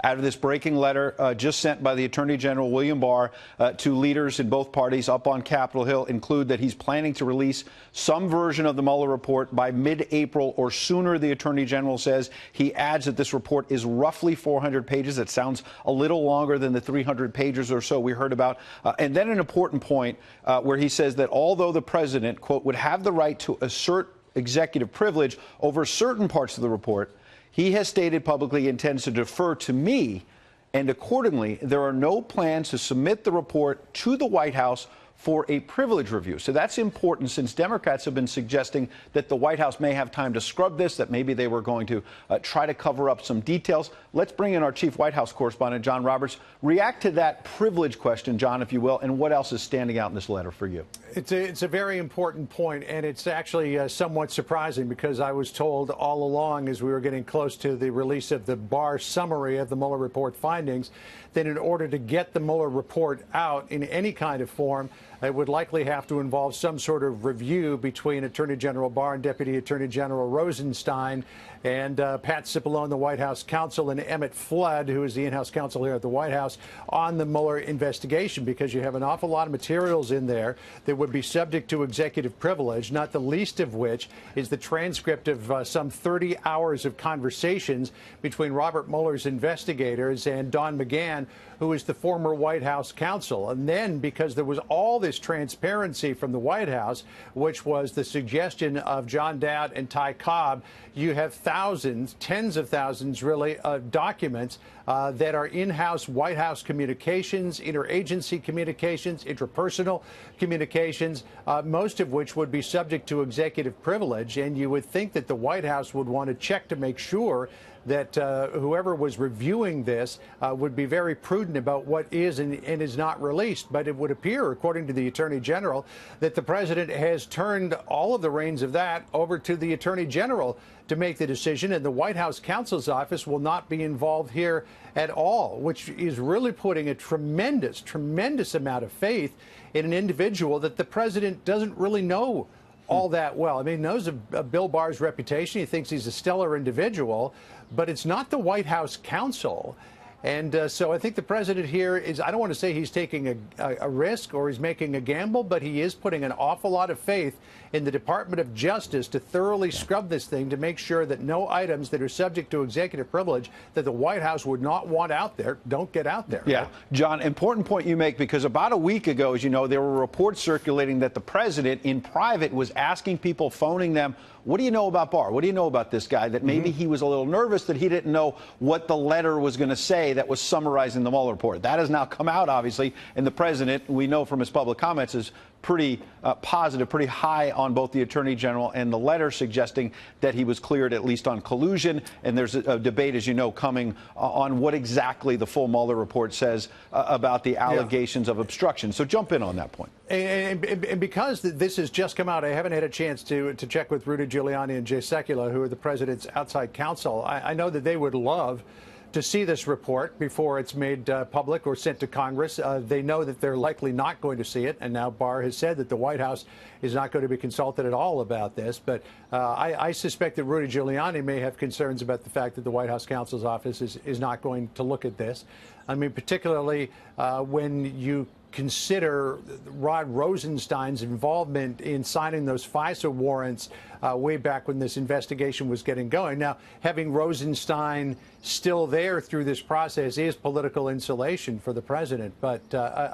out of this breaking letter just sent by the Attorney General William Barr to leaders in both parties up on Capitol Hill include that he's planning to release some version of the Mueller report by mid-April or sooner, the Attorney General says. He adds that this report is roughly 400 pages. It sounds a little longer than the 300 pages or so we heard about. And then an important point where he says that although the president, quote, would have the right to assert executive privilege over certain parts of the report, he has stated publicly he intends to defer to me, and accordingly, there are no plans to submit the report to the White House for a privilege review. So that's important, since Democrats have been suggesting that the White House may have time to scrub this, that maybe they were going to try to cover up some details. Let's bring in our chief White House correspondent, John Roberts. React to that privilege question, John, if you will, and what else is standing out in this letter for you? It's a very important point, and it's actually somewhat surprising, because I was told all along as we were getting close to the release of the Barr summary of the Mueller report findings that in order to get the Mueller report out in any kind of form, it would likely have to involve some sort of review between Attorney General Barr and Deputy Attorney General Rosenstein and Pat Cipollone, the White House counsel, and Emmett Flood, who is the in-house counsel here at the White House, on the Mueller investigation, because you have an awful lot of materials in there that would be subject to executive privilege, not the least of which is the transcript of some 30 hours of conversations between Robert Mueller's investigators and Don McGahn, who is the former White House counsel. And then, because there was all this transparency from the White House, which was the suggestion of John Dowd and Ty Cobb, you have thousands, tens of thousands, really, of documents that are in-house White House communications, interagency communications, interpersonal communications, most of which would be subject to executive privilege. And you would think that the White House would want to check to make sure that whoever was reviewing this would be very prudent about what is and is not released. But it would appear, according to the Attorney General, that the president has turned all of the reins of that over to the Attorney General to make the decision, and the White House counsel's office will not be involved here at all, which is really putting a tremendous, tremendous amount of faith in an individual that the president doesn't really know all that well. I mean, he knows of Bill Barr's reputation. He thinks he's a stellar individual, but it's not the White House counsel. And so I think the president here is, I don't want to say he's taking a risk or he's making a gamble, but he is putting an awful lot of faith in the Department of Justice to thoroughly scrub this thing to make sure that no items that are subject to executive privilege that the White House would not want out there don't get out there. Yeah, John, important point you make, because about a week ago, as you know, there were reports circulating that the president in private was asking people, phoning them, what do you know about Barr? What do you know about this guy? That maybe he was a little nervous that he didn't know what the letter was going to say that was summarizing the Mueller report. That has now come out, obviously, and the president, we know from his public comments, is pretty positive, pretty high on both the Attorney General and the letter, suggesting that he was cleared at least on collusion. And there's a debate, as you know, coming on what exactly the full Mueller report says about the allegations of obstruction. So jump in on that point. And because this has just come out, I haven't had a chance to check with Rudy Giuliani and Jay Sekulow, who are the president's outside counsel. I know that they would love to see this report before it's made public or sent to Congress. They know that they're likely not going to see it, and now Barr has said that the White House is not going to be consulted at all about this. But I suspect that Rudy Giuliani may have concerns about the fact that the White House counsel's office is not going to look at this. I mean, particularly when you consider Rod Rosenstein's involvement in signing those FISA warrants way back when this investigation was getting going. Now, having Rosenstein still there through this process is political insulation for the president. But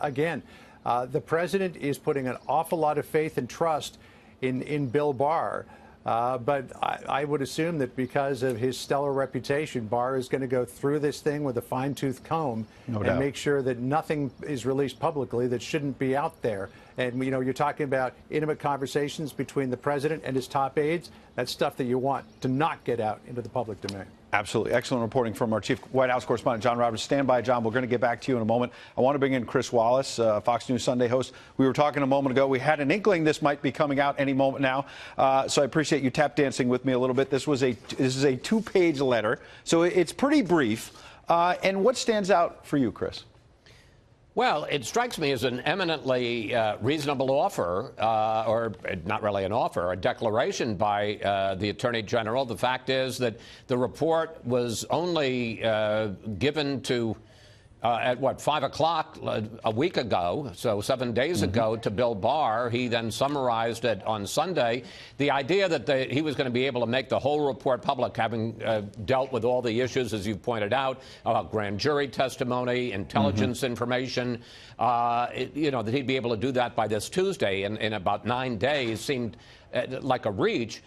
again, the president is putting an awful lot of faith and trust in Bill Barr. But I would assume that because of his stellar reputation, Barr is going to go through this thing with a fine-tooth comb and make sure that nothing is released publicly that shouldn't be out there. And, you know, you're talking about intimate conversations between the president and his top aides. That's stuff that you want to not get out into the public domain. Absolutely. Excellent reporting from our chief White House correspondent, John Roberts. Stand by, John. We're going to get back to you in a moment. I want to bring in Chris Wallace, Fox News Sunday host. We were talking a moment ago. We had an inkling this might be coming out any moment now. So I appreciate you tap dancing with me a little bit. This is a two-page letter, so it's pretty brief. And what stands out for you, Chris? Well, it strikes me as an eminently reasonable offer, or not really an offer, a declaration by the Attorney General. The fact is that the report was only given to at what, 5 o'clock a week ago, so 7 days ago, to Bill Barr. He then summarized it on Sunday. The idea that he was going to be able to make the whole report public, having dealt with all the issues, as you pointed out, about grand jury testimony, intelligence information, that he'd be able to do that by this Tuesday in about 9 days seemed like a reach.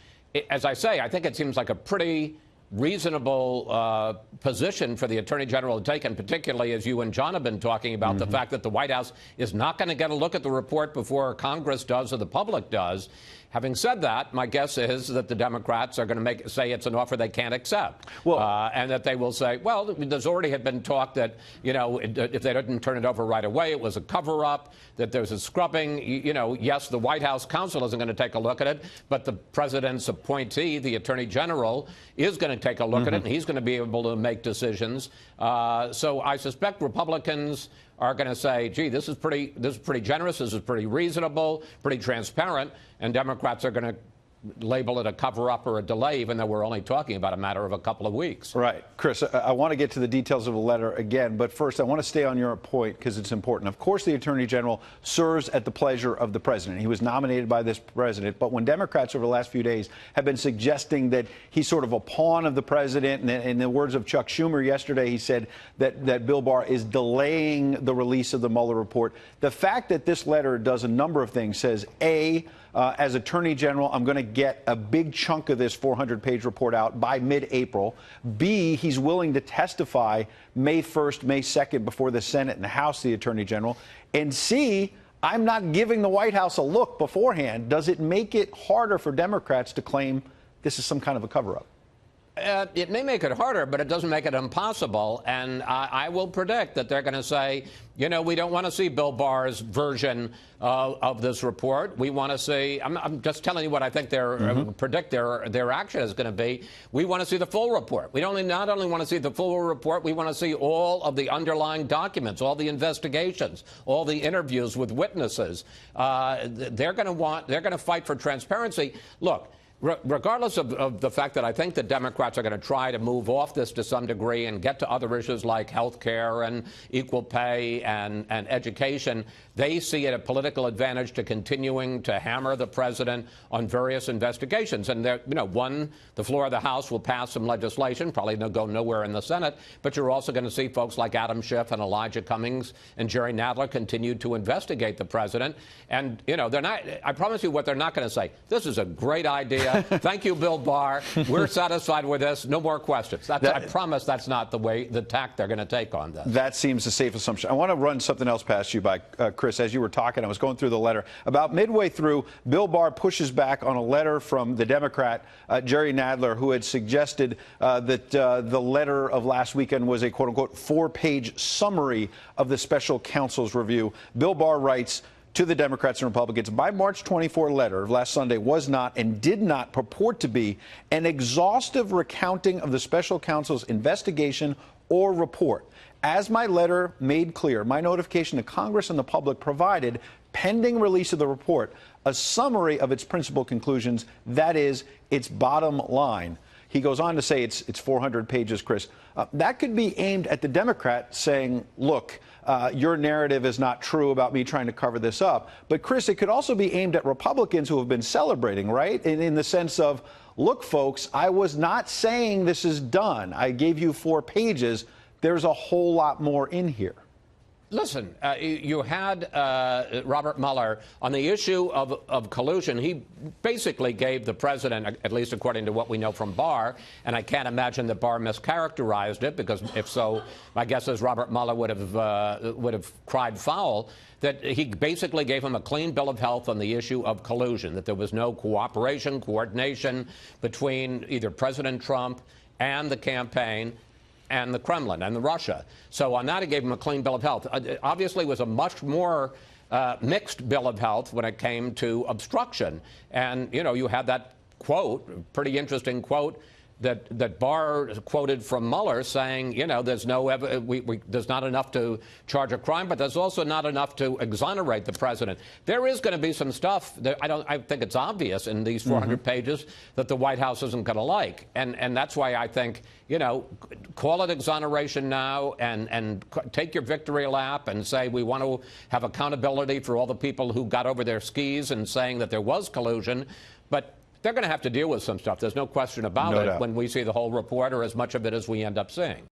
As I say, I think it seems like a pretty reasonable position for the Attorney General to take, and particularly as you and John have been talking about, the fact that the White House is not going to get a look at the report before Congress does or the public does. Having said that, my guess is that the Democrats are going to say it's an offer they can't accept, and that they will say, well, there's already had been talk that, if they didn't turn it over right away, it was a cover-up, that there's a scrubbing. Yes, the White House counsel isn't going to take a look at it, but the president's appointee, the Attorney General, is going to take a look at it, and he's going to be able to make decisions. So I suspect Republicans are going to say, gee, this is pretty generous, this is pretty reasonable, pretty transparent, and Democrats are going to label it a cover-up or a delay, even though we're only talking about a matter of a couple of weeks. Right. Chris, I want to get to the details of the letter again, but first I want to stay on your point because it's important. Of course, the Attorney General serves at the pleasure of the president. He was nominated by this president, but when Democrats over the last few days have been suggesting that he's sort of a pawn of the president, and in the words of Chuck Schumer yesterday, he said that Bill Barr is delaying the release of the Mueller report. The fact that this letter does a number of things says, A, as Attorney General, I'm going to get a big chunk of this 400-page report out by mid-April. B, he's willing to testify May 1st, May 2nd before the Senate and the House, the Attorney General. And C, I'm not giving the White House a look beforehand. Does it make it harder for Democrats to claim this is some kind of a cover-up? It may make it harder, but it doesn't make it impossible. And I will predict that they're going to say, we don't want to see Bill Barr's version of this report. We want to see, I'm just telling you what I think predict their action is going to be. We want to see the full report. We not only want to see the full report, we want to see all of the underlying documents, all the investigations, all the interviews with witnesses. They're going to fight for transparency. Look, regardless of the fact that I think the Democrats are going to try to move off this to some degree and get to other issues like health care and equal pay and education, they see it a political advantage to continuing to hammer the president on various investigations. And the floor of the House will pass some legislation, probably go nowhere in the Senate, but you're also going to see folks like Adam Schiff and Elijah Cummings and Jerry Nadler continue to investigate the president. And, they're not, I promise you what they're not going to say. This is a great idea. Thank you, Bill Barr. We're satisfied with this. No more questions. I promise that's not the tack they're going to take on this. That seems a safe assumption. I want to run something else past you, Chris. As you were talking, I was going through the letter. About midway through, Bill Barr pushes back on a letter from the Democrat, Jerry Nadler, who had suggested that the letter of last weekend was a, quote-unquote, 4-page summary of the special counsel's review. Bill Barr writes to the Democrats and Republicans, my March 24 letter of last Sunday was not and did not purport to be an exhaustive recounting of the special counsel's investigation or report. As my letter made clear, my notification to Congress and the public provided, pending release of the report, a summary of its principal conclusions, that is, its bottom line. He goes on to say it's 400 pages, Chris. That could be aimed at the Democrat saying, look, your narrative is not true about me trying to cover this up. But, Chris, it could also be aimed at Republicans who have been celebrating, right? In the sense of, look, folks, I was not saying this is done. I gave you 4 pages. There's a whole lot more in here. Listen, you had Robert Mueller on the issue of collusion. He basically gave the president, at least according to what we know from Barr, and I can't imagine that Barr mischaracterized it, because if so, my guess is Robert Mueller would have cried foul, that he basically gave him a clean bill of health on the issue of collusion, that there was no cooperation, coordination between either President Trump and the campaign and the Kremlin and Russia. So on that, he gave him a clean bill of health. Obviously, it was a much more mixed bill of health when it came to obstruction. And, you had that quote, pretty interesting quote, that Barr quoted from Mueller saying, you know, there's there's not enough to charge a crime, but there's also not enough to exonerate the president. There is going to be some stuff that I think it's obvious in these 400 pages that the White House isn't going to like, and that's why I think, you know, call it exoneration now and take your victory lap and say we want to have accountability for all the people who got over their skis and saying that there was collusion, but they're going to have to deal with some stuff. There's no question about it when we see the whole report or as much of it as we end up seeing.